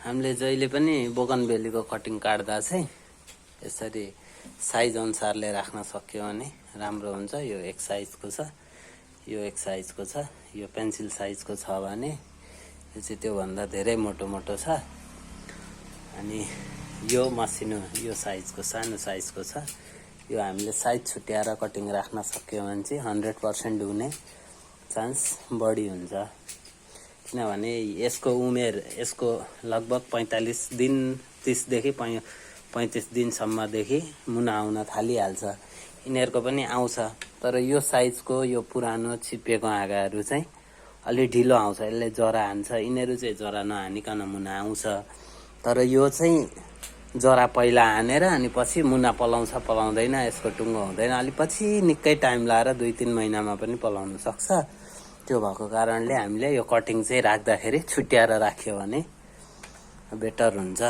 हामीले जहिले पनि बोगनबेलीको कटिङ काट्दा चाहिँ यसरी साइज अनुसारले राख्न सक्यो भने राम्रो हुन्छ। यो एक साइजको छ, यो एक साइजको छ, यो पेन्सिल साइजको छ भने यो चाहिँ त्योभन्दा धेरै मोटो मोटो छ। अनि यो मसिनो यो साइजको सानो साइजको छ। यो हामीले साइज छुट्याएर कटिङ राख्न सक्यो भने चाहिँ 100% हुने चान्स बढी हुन्छ। किनभने यसको उमेर यसको लगभग 45 दिन 30 देखि 35 दिनसम्मदेखि मुना आउन थालिहाल्छ। यिनीहरूको पनि आउँछ, तर यो साइजको यो पुरानो चिप्पिएको हाँगाहरू चाहिँ अलि ढिलो आउँछ, यसले जरा हान्छ। यिनीहरू चाहिँ जरा नहानिकन मुना आउँछ, तर यो चाहिँ जरा पहिला हानेर अनि पछि मुना पलाउँछ पलाउँदैन, यसको टुङ्गो हुँदैन। अलि पछि निकै टाइम लाएर 2-3 महिनामा पनि पलाउन सक्छ। त्यो भएको कारणले हामीले यो कटिङ चाहिँ राख्दाखेरि छुट्याएर राख्यो भने बेटर हुन्छ।